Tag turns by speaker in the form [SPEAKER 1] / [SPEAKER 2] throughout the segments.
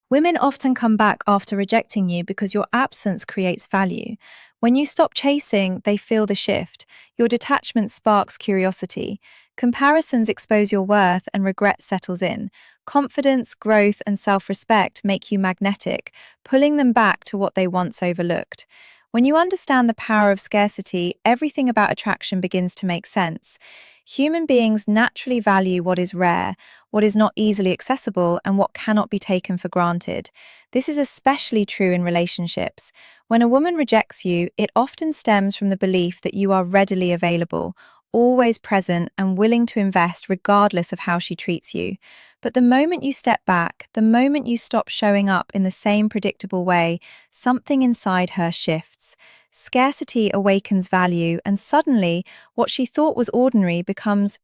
[SPEAKER 1] Women often come back after rejecting you because your absence creates value. When you stop chasing, they feel the shift. Your detachment sparks curiosity. Comparisons expose your worth and regret settles in. Confidence, growth, and self respect make you magnetic, pulling them back to what they once overlooked. When you understand the power of scarcity, everything about attraction begins to make sense. Human beings naturally value what is rare, what is not easily accessible, and what cannot be taken for granted. This is especially true in relationships. When a woman rejects you, it often stems from the belief that you are readily available, always present, and willing to invest regardless of how she treats you. But the moment you step back, the moment you stop showing up in the same predictable way, something inside her shifts. Scarcity awakens value, and suddenly, what she thought was ordinary becomes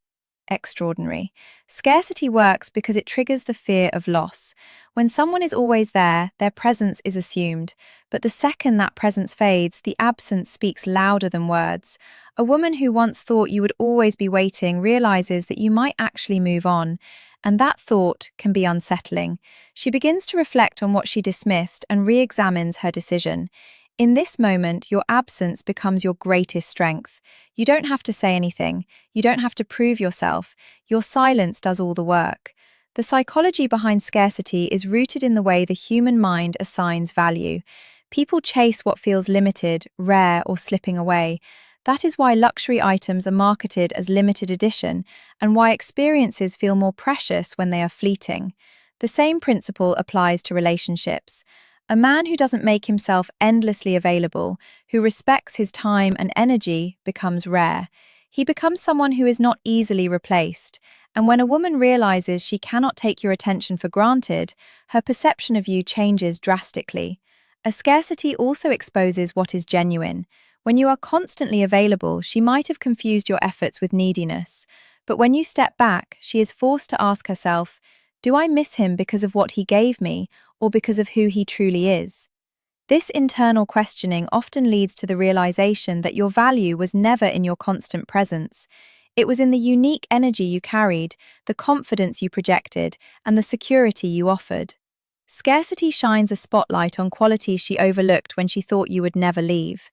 [SPEAKER 1] extraordinary. Scarcity works because it triggers the fear of loss. When someone is always there, their presence is assumed. But the second that presence fades, the absence speaks louder than words. A woman who once thought you would always be waiting realizes that you might actually move on, and that thought can be unsettling. She begins to reflect on what she dismissed and re-examines her decision. In this moment, your absence becomes your greatest strength. You don't have to say anything. You don't have to prove yourself. Your silence does all the work. The psychology behind scarcity is rooted in the way the human mind assigns value. People chase what feels limited, rare, or slipping away. That is why luxury items are marketed as limited edition and why experiences feel more precious when they are fleeting. The same principle applies to relationships. A man who doesn't make himself endlessly available, who respects his time and energy, becomes rare. He becomes someone who is not easily replaced. And when a woman realizes she cannot take your attention for granted, her perception of you changes drastically. A scarcity also exposes what is genuine. When you are constantly available, she might have confused your efforts with neediness. But when you step back, she is forced to ask herself, do I miss him because of what he gave me, or because of who he truly is? This internal questioning often leads to the realization that your value was never in your constant presence. It was in the unique energy you carried, the confidence you projected, and the security you offered. Scarcity shines a spotlight on qualities she overlooked when she thought you would never leave.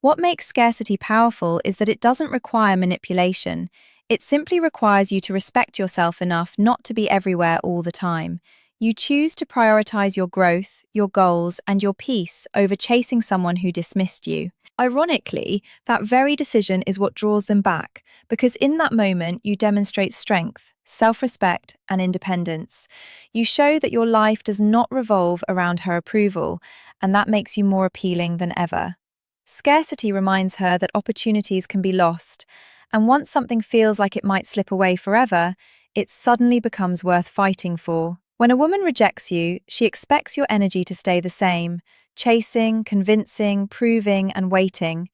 [SPEAKER 1] What makes scarcity powerful is that it doesn't require manipulation. It simply requires you to respect yourself enough not to be everywhere all the time. You choose to prioritize your growth, your goals, and your peace over chasing someone who dismissed you. Ironically, that very decision is what draws them back, because in that moment you demonstrate strength, self-respect, and independence. You show that your life does not revolve around her approval, and that makes you more appealing than ever. Scarcity reminds her that opportunities can be lost, and once something feels like it might slip away forever, it suddenly becomes worth fighting for. When a woman rejects you, she expects your energy to stay the same, chasing, convincing, proving, and waiting.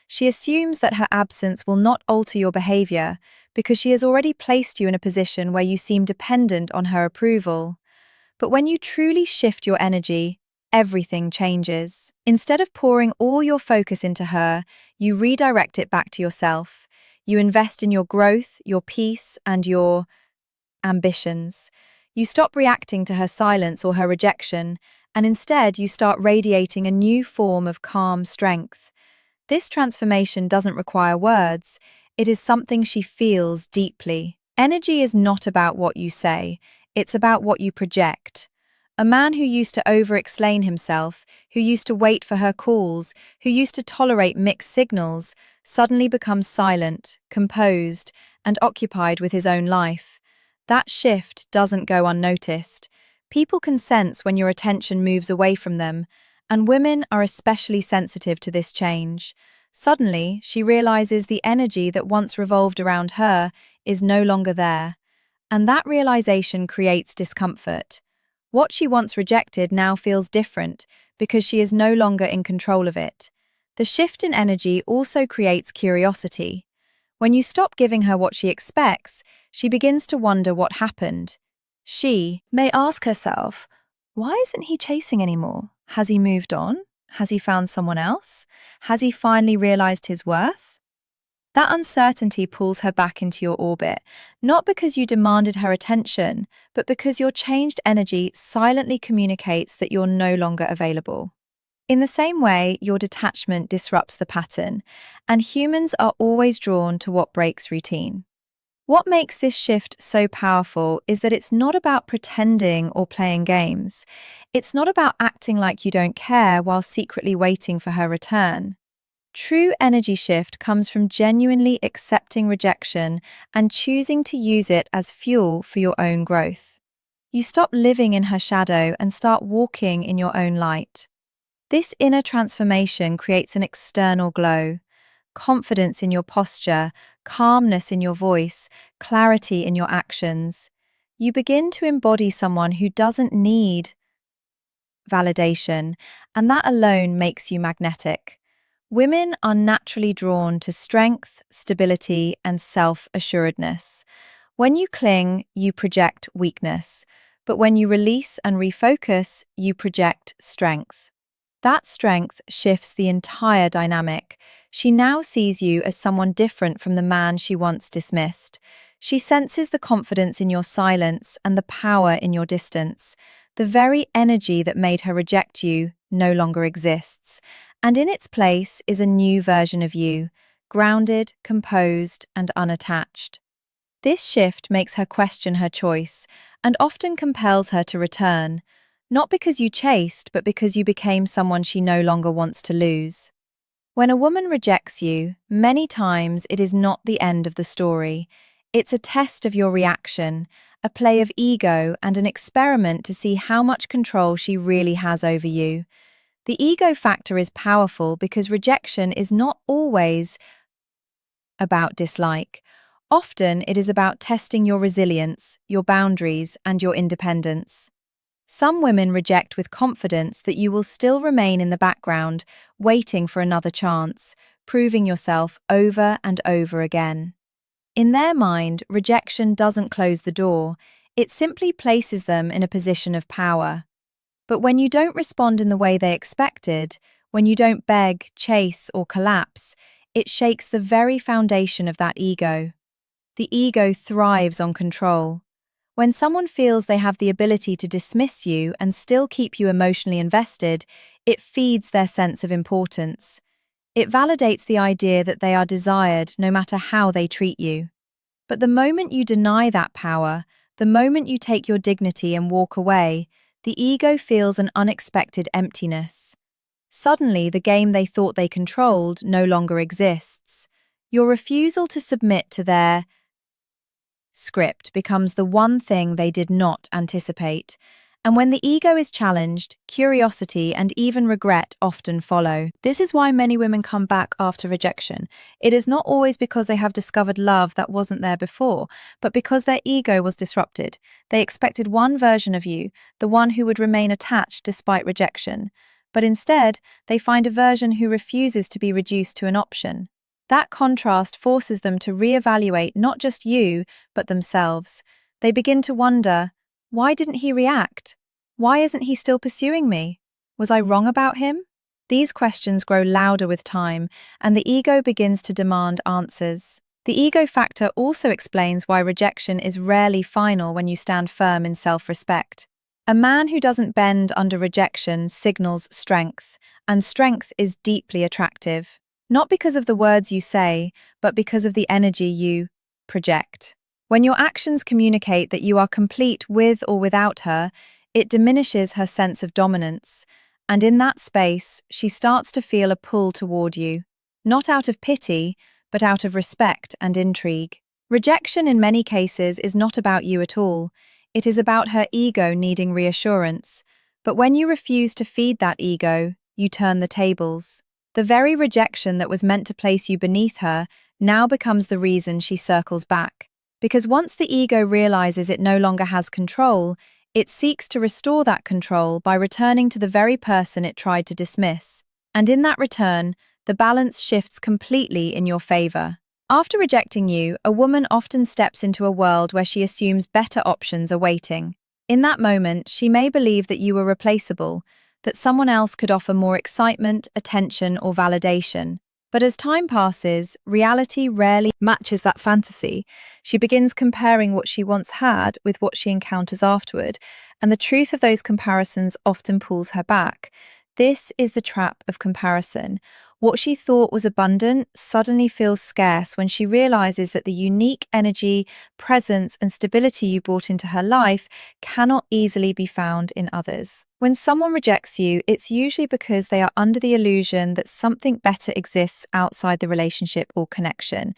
[SPEAKER 1] She assumes that her absence will not alter your behavior because she has already placed you in a position where you seem dependent on her approval. But when you truly shift your energy, everything changes. Instead of pouring all your focus into her, you redirect it back to yourself. You invest in your growth, your peace, and your ambitions. You stop reacting to her silence or her rejection, and instead you start radiating a new form of calm strength. This transformation doesn't require words, it is something she feels deeply. Energy is not about what you say, it's about what you project. A man who used to over-explain himself, who used to wait for her calls, who used to tolerate mixed signals, suddenly becomes silent, composed, and occupied with his own life. That shift doesn't go unnoticed. People can sense when your attention moves away from them, and women are especially sensitive to this change. Suddenly, she realizes the energy that once revolved around her is no longer there. And that realization creates discomfort. What she once rejected now feels different because she is no longer in control of it. The shift in energy also creates curiosity. When you stop giving her what she expects, she begins to wonder what happened. She may ask herself, why isn't he chasing anymore? Has he moved on? Has he found someone else? Has he finally realized his worth? That uncertainty pulls her back into your orbit, not because you demanded her attention, but because your changed energy silently communicates that you're no longer available. In the same way, your detachment disrupts the pattern, and humans are always drawn to what breaks routine. What makes this shift so powerful is that it's not about pretending or playing games. It's not about acting like you don't care while secretly waiting for her return. True energy shift comes from genuinely accepting rejection and choosing to use it as fuel for your own growth. You stop living in her shadow and start walking in your own light. This inner transformation creates an external glow: confidence in your posture, calmness in your voice, clarity in your actions. You begin to embody someone who doesn't need validation, and that alone makes you magnetic. Women are naturally drawn to strength, stability, and self-assuredness. When you cling, you project weakness, but when you release and refocus, you project strength. That strength shifts the entire dynamic. She now sees you as someone different from the man she once dismissed. She senses the confidence in your silence and the power in your distance. The very energy that made her reject you no longer exists, and in its place is a new version of you, grounded, composed, and unattached. This shift makes her question her choice and often compels her to return, not because you chased, but because you became someone she no longer wants to lose. When a woman rejects you, many times it is not the end of the story. It's a test of your reaction, a play of ego, and an experiment to see how much control she really has over you. The ego factor is powerful because rejection is not always about dislike. Often it is about testing your resilience, your boundaries, and your independence. Some women reject with confidence that you will still remain in the background, waiting for another chance, proving yourself over and over again. In their mind, rejection doesn't close the door, it simply places them in a position of power. But when you don't respond in the way they expected, when you don't beg, chase, or collapse, it shakes the very foundation of that ego. The ego thrives on control. When someone feels they have the ability to dismiss you and still keep you emotionally invested, it feeds their sense of importance. It validates the idea that they are desired no matter how they treat you. But the moment you deny that power, the moment you take your dignity and walk away, the ego feels an unexpected emptiness. Suddenly, the game they thought they controlled no longer exists. Your refusal to submit to their script becomes the one thing they did not anticipate. And when the ego is challenged, curiosity and even regret often follow. This is why many women come back after rejection. It is not always because they have discovered love that wasn't there before, but because their ego was disrupted. They expected one version of you, the one who would remain attached despite rejection. But instead, they find a version who refuses to be reduced to an option. That contrast forces them to reevaluate not just you, but themselves. They begin to wonder, why didn't he react? Why isn't he still pursuing me? Was I wrong about him? These questions grow louder with time, and the ego begins to demand answers. The ego factor also explains why rejection is rarely final when you stand firm in self-respect. A man who doesn't bend under rejection signals strength, and strength is deeply attractive. Not because of the words you say, but because of the energy you project. When your actions communicate that you are complete with or without her, it diminishes her sense of dominance, and in that space, she starts to feel a pull toward you, not out of pity, but out of respect and intrigue. Rejection in many cases is not about you at all. It is about her ego needing reassurance. But when you refuse to feed that ego, you turn the tables. The very rejection that was meant to place you beneath her now becomes the reason she circles back. Because once the ego realizes it no longer has control, it seeks to restore that control by returning to the very person it tried to dismiss. And in that return, the balance shifts completely in your favor. After rejecting you, a woman often steps into a world where she assumes better options are waiting. In that moment, she may believe that you were replaceable, that someone else could offer more excitement, attention, or validation. But as time passes, reality rarely matches that fantasy. She begins comparing what she once had with what she encounters afterward, and the truth of those comparisons often pulls her back. This is the trap of comparison. What she thought was abundant suddenly feels scarce when she realizes that the unique energy, presence, and stability you brought into her life cannot easily be found in others. When someone rejects you, it's usually because they are under the illusion that something better exists outside the relationship or connection.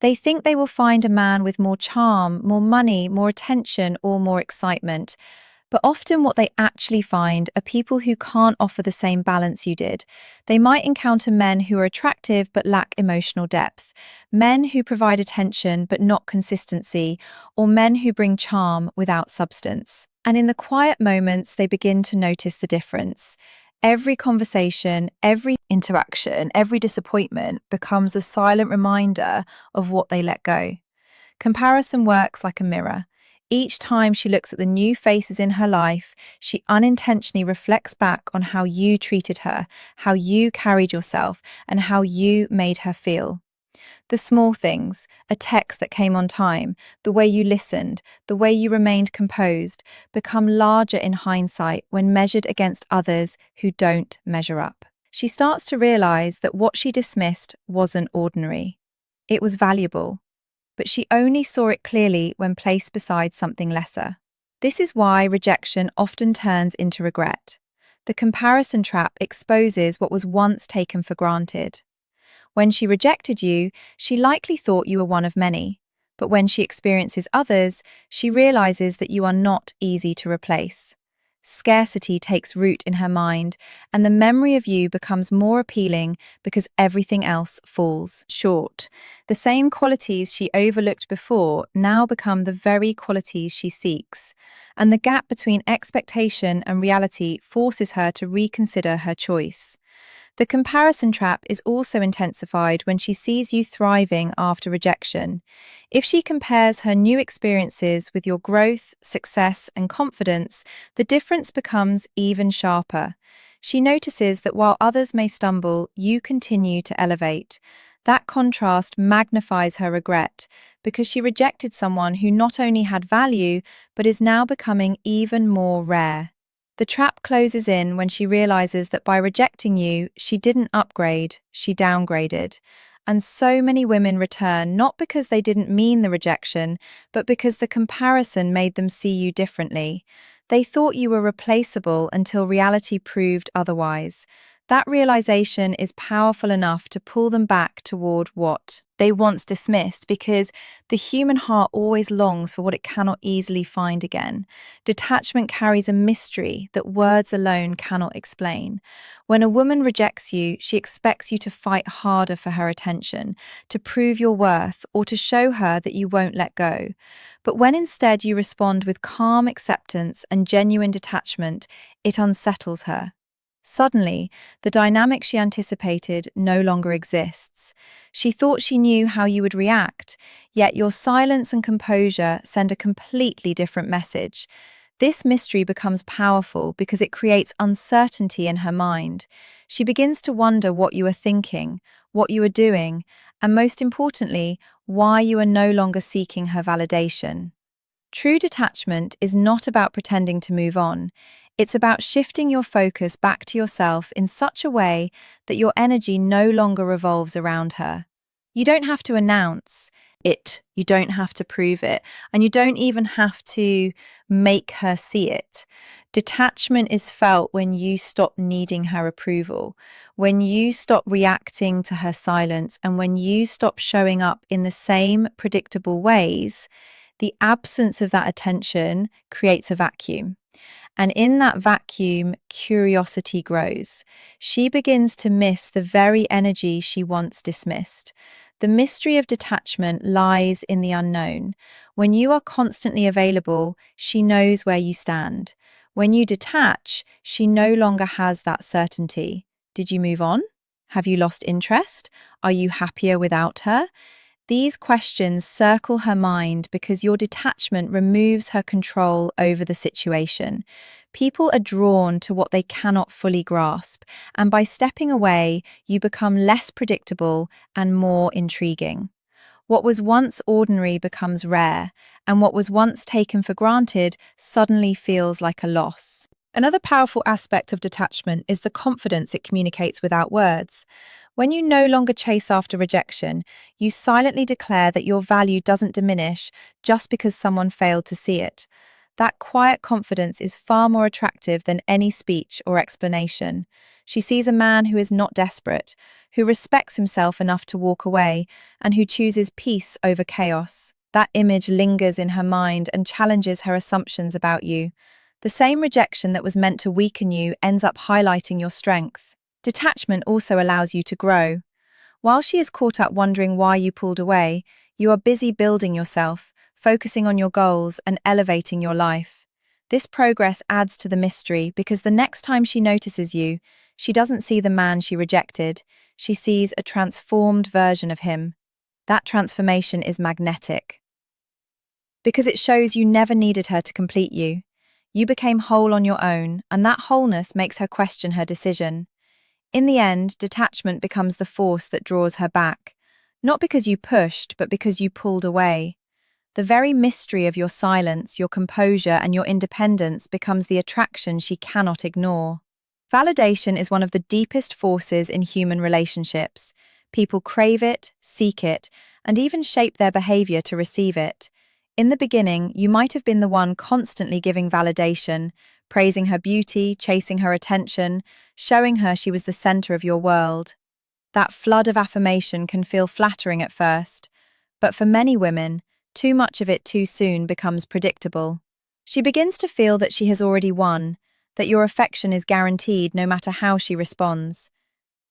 [SPEAKER 1] They think they will find a man with more charm, more money, more attention, or more excitement. But often what they actually find are people who can't offer the same balance you did. They might encounter men who are attractive but lack emotional depth, men who provide attention but not consistency, or men who bring charm without substance. And in the quiet moments, they begin to notice the difference. Every conversation, every interaction, every disappointment becomes a silent reminder of what they let go. Comparison works like a mirror. Each time she looks at the new faces in her life, she unintentionally reflects back on how you treated her, how you carried yourself, and how you made her feel. The small things, a text that came on time, the way you listened, the way you remained composed, become larger in hindsight when measured against others who don't measure up. She starts to realize that what she dismissed wasn't ordinary. It was valuable, but she only saw it clearly when placed beside something lesser. This is why rejection often turns into regret. The comparison trap exposes what was once taken for granted. When she rejected you, she likely thought you were one of many. But when she experiences others, she realizes that you are not easy to replace. Scarcity takes root in her mind, and the memory of you becomes more appealing because everything else falls short. The same qualities she overlooked before now become the very qualities she seeks, and the gap between expectation and reality forces her to reconsider her choice. The comparison trap is also intensified when she sees you thriving after rejection. If she compares her new experiences with your growth, success, and confidence, the difference becomes even sharper. She notices that while others may stumble, you continue to elevate. That contrast magnifies her regret because she rejected someone who not only had value, but is now becoming even more rare. The trap closes in when she realizes that by rejecting you, she didn't upgrade, she downgraded. And so many women return not because they didn't mean the rejection, but because the comparison made them see you differently. They thought you were replaceable until reality proved otherwise. That realization is powerful enough to pull them back toward what they once dismissed, because the human heart always longs for what it cannot easily find again. Detachment carries a mystery that words alone cannot explain. When a woman rejects you, she expects you to fight harder for her attention, to prove your worth, or to show her that you won't let go. But when instead you respond with calm acceptance and genuine detachment, it unsettles her. Suddenly, the dynamic she anticipated no longer exists. She thought she knew how you would react, yet your silence and composure send a completely different message. This mystery becomes powerful because it creates uncertainty in her mind. She begins to wonder what you are thinking, what you are doing, and most importantly, why you are no longer seeking her validation. True detachment is not about pretending to move on. It's about shifting your focus back to yourself in such a way that your energy no longer revolves around her. You don't have to announce it, you don't have to prove it, and you don't even have to make her see it. Detachment is felt when you stop needing her approval, when you stop reacting to her silence, and when you stop showing up in the same predictable ways. The absence of that attention creates a vacuum. And in that vacuum, curiosity grows. She begins to miss the very energy she once dismissed. The mystery of detachment lies in the unknown. When you are constantly available, she knows where you stand. When you detach, she no longer has that certainty. Did you move on? Have you lost interest? Are you happier without her? These questions circle her mind because your detachment removes her control over the situation. People are drawn to what they cannot fully grasp, and by stepping away, you become less predictable and more intriguing. What was once ordinary becomes rare, and what was once taken for granted suddenly feels like a loss. Another powerful aspect of detachment is the confidence it communicates without words. When you no longer chase after rejection, you silently declare that your value doesn't diminish just because someone failed to see it. That quiet confidence is far more attractive than any speech or explanation. She sees a man who is not desperate, who respects himself enough to walk away, and who chooses peace over chaos. That image lingers in her mind and challenges her assumptions about you. The same rejection that was meant to weaken you ends up highlighting your strength. Detachment also allows you to grow. While she is caught up wondering why you pulled away, you are busy building yourself, focusing on your goals and elevating your life. This progress adds to the mystery because the next time she notices you, she doesn't see the man she rejected, she sees a transformed version of him. That transformation is magnetic because it shows you never needed her to complete you. You became whole on your own, and that wholeness makes her question her decision. In the end, detachment becomes the force that draws her back, not because you pushed, but because you pulled away. The very mystery of your silence, your composure, and your independence becomes the attraction she cannot ignore. Validation is one of the deepest forces in human relationships. People crave it, seek it, and even shape their behavior to receive it. In the beginning, you might have been the one constantly giving validation, praising her beauty, chasing her attention, showing her she was the center of your world. That flood of affirmation can feel flattering at first, but for many women, too much of it too soon becomes predictable. She begins to feel that she has already won, that your affection is guaranteed no matter how she responds.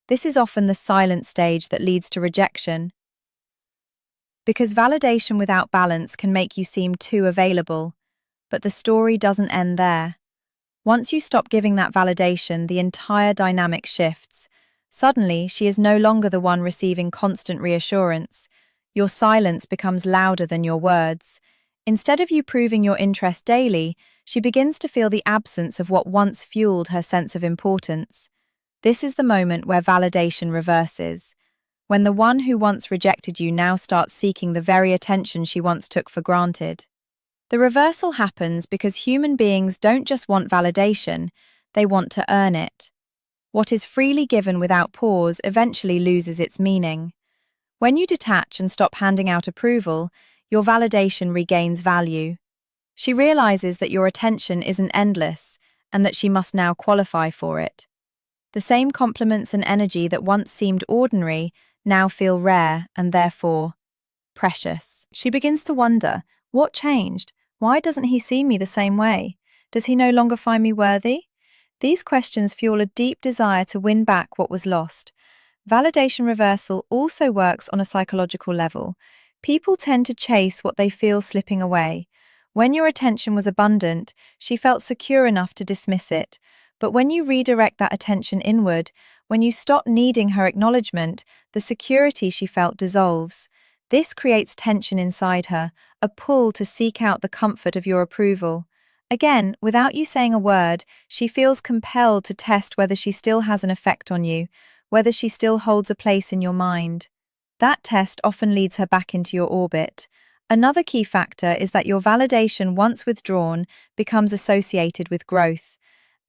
[SPEAKER 1] This is often the silent stage that leads to rejection, because validation without balance can make you seem too available. But the story doesn't end there. Once you stop giving that validation, the entire dynamic shifts. Suddenly, she is no longer the one receiving constant reassurance. Your silence becomes louder than your words. Instead of you proving your interest daily, she begins to feel the absence of what once fueled her sense of importance. This is the moment where validation reverses. When the one who once rejected you now starts seeking the very attention she once took for granted. The reversal happens because human beings don't just want validation, they want to earn it. What is freely given without pause eventually loses its meaning. When you detach and stop handing out approval, your validation regains value. She realizes that your attention isn't endless and that she must now qualify for it. The same compliments and energy that once seemed ordinary now feel rare and therefore precious. She begins to wonder, what changed? Why doesn't he see me the same way? Does he no longer find me worthy? These questions fuel a deep desire to win back what was lost. Validation reversal also works on a psychological level. People tend to chase what they feel slipping away. When your attention was abundant, she felt secure enough to dismiss it. But when you redirect that attention inward, when you stop needing her acknowledgement, the security she felt dissolves. This creates tension inside her, a pull to seek out the comfort of your approval. Again, without you saying a word, she feels compelled to test whether she still has an effect on you, whether she still holds a place in your mind. That test often leads her back into your orbit. Another key factor is that your validation, once withdrawn, becomes associated with growth.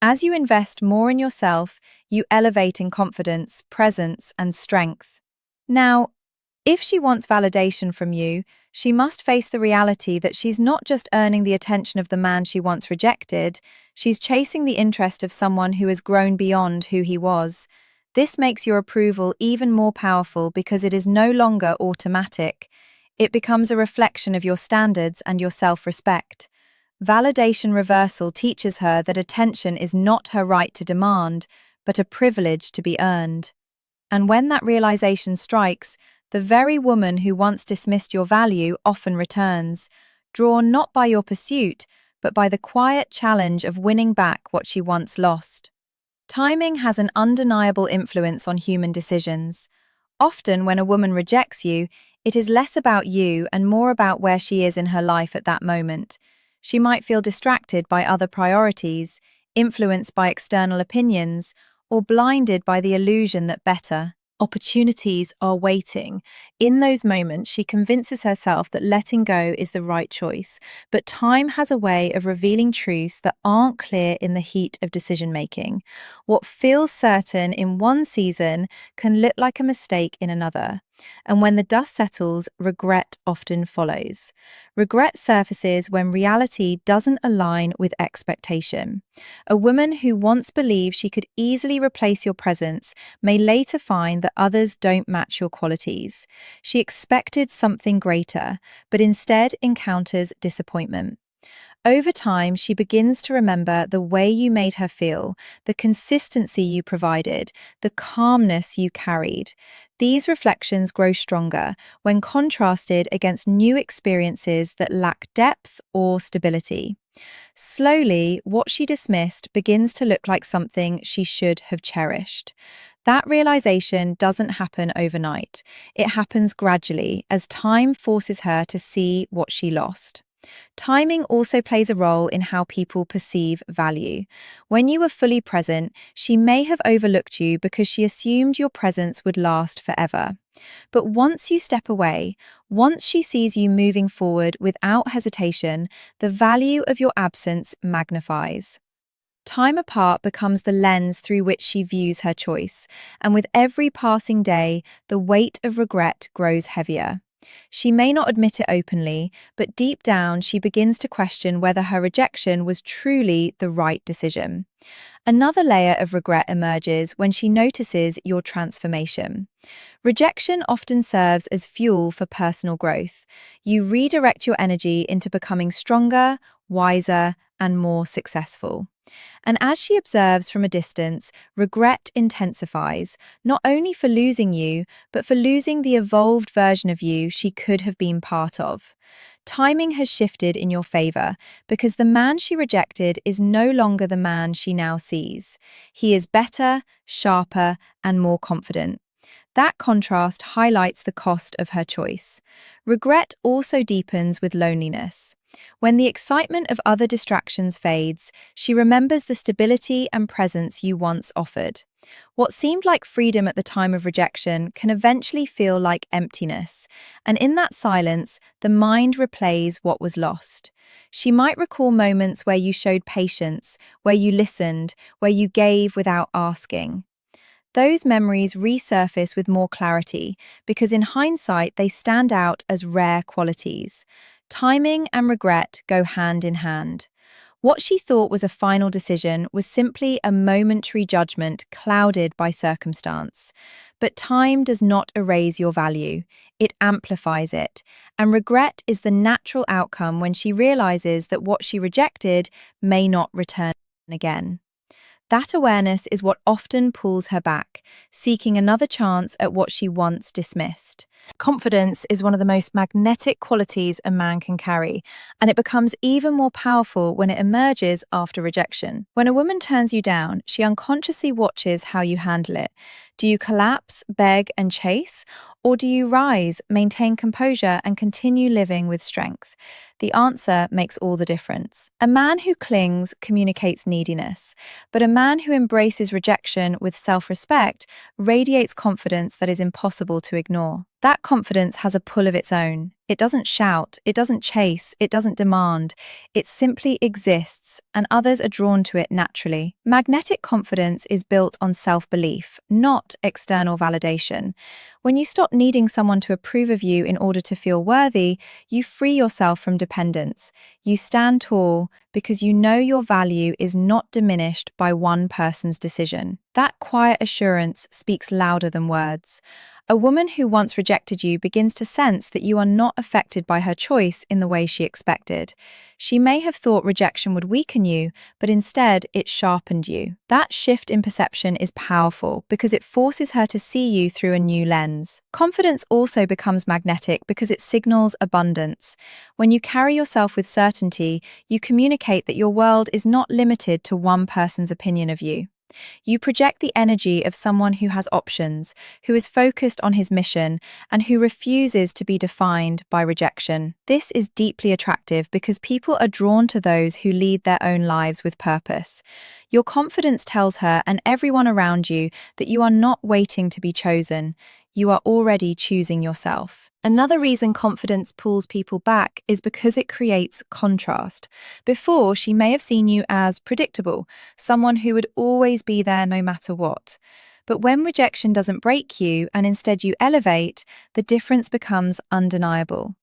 [SPEAKER 1] As you invest more in yourself, you elevate in confidence, presence, and strength. Now, if she wants validation from you, she must face the reality that she's not just earning the attention of the man she once rejected, she's chasing the interest of someone who has grown beyond who he was. This makes your approval even more powerful because it is no longer automatic. It becomes a reflection of your standards and your self-respect. Validation reversal teaches her that attention is not her right to demand, but a privilege to be earned. And when that realization strikes, the very woman who once dismissed your value often returns, drawn not by your pursuit, but by the quiet challenge of winning back what she once lost. Timing has an undeniable influence on human decisions. Often, when a woman rejects you, it is less about you and more about where she is in her life at that moment. She might feel distracted by other priorities, influenced by external opinions, or blinded by the illusion that better opportunities are waiting. In those moments, she convinces herself that letting go is the right choice, but time has a way of revealing truths that aren't clear in the heat of decision making. What feels certain in one season can look like a mistake in another. And when the dust settles, regret often follows. Regret surfaces when reality doesn't align with expectation. A woman who once believed she could easily replace your presence may later find that others don't match your qualities. She expected something greater, but instead encounters disappointment. Over time, she begins to remember the way you made her feel, the consistency you provided, the calmness you carried. These reflections grow stronger when contrasted against new experiences that lack depth or stability. Slowly, what she dismissed begins to look like something she should have cherished. That realization doesn't happen overnight. It happens gradually as time forces her to see what she lost. Timing also plays a role in how people perceive value. When you were fully present, she may have overlooked you because she assumed your presence would last forever. But once you step away, once she sees you moving forward without hesitation, the value of your absence magnifies. Time apart becomes the lens through which she views her choice, and with every passing day, the weight of regret grows heavier. She may not admit it openly, but deep down she begins to question whether her rejection was truly the right decision. Another layer of regret emerges when she notices your transformation. Rejection often serves as fuel for personal growth. You redirect your energy into becoming stronger, wiser, and more successful. And as she observes from a distance, regret intensifies, not only for losing you, but for losing the evolved version of you she could have been part of. Timing has shifted in your favor because the man she rejected is no longer the man she now sees. He is better, sharper, and more confident. That contrast highlights the cost of her choice. Regret also deepens with loneliness. When the excitement of other distractions fades, she remembers the stability and presence you once offered. What seemed like freedom at the time of rejection can eventually feel like emptiness, and in that silence, the mind replays what was lost. She might recall moments where you showed patience, where you listened, where you gave without asking. Those memories resurface with more clarity because in hindsight they stand out as rare qualities. Timing and regret go hand in hand. What she thought was a final decision was simply a momentary judgment clouded by circumstance. But time does not erase your value, it amplifies it, and regret is the natural outcome when she realizes that what she rejected may not return again. That awareness is what often pulls her back, seeking another chance at what she once dismissed. Confidence is one of the most magnetic qualities a man can carry, and it becomes even more powerful when it emerges after rejection. When a woman turns you down, she unconsciously watches how you handle it. Do you collapse, beg, and chase? Or do you rise, maintain composure, and continue living with strength? The answer makes all the difference. A man who clings communicates neediness, but a man who embraces rejection with self-respect radiates confidence that is impossible to ignore. That confidence has a pull of its own. It doesn't shout, it doesn't chase, it doesn't demand. It simply exists, and others are drawn to it naturally. Magnetic confidence is built on self-belief, not external validation. When you stop needing someone to approve of you in order to feel worthy, you free yourself from dependence. You stand tall because you know your value is not diminished by one person's decision. That quiet assurance speaks louder than words. A woman who once rejected you begins to sense that you are not affected by her choice in the way she expected. She may have thought rejection would weaken you, but instead it sharpened you. That shift in perception is powerful because it forces her to see you through a new lens. Confidence also becomes magnetic because it signals abundance. When you carry yourself with certainty, you communicate that your world is not limited to one person's opinion of you. You project the energy of someone who has options, who is focused on his mission, and who refuses to be defined by rejection. This is deeply attractive because people are drawn to those who lead their own lives with purpose. Your confidence tells her and everyone around you that you are not waiting to be chosen. You are already choosing yourself. Another reason confidence pulls people back is because it creates contrast. Before, she may have seen you as predictable, someone who would always be there no matter what. But when rejection doesn't break you and instead you elevate, the difference becomes undeniable.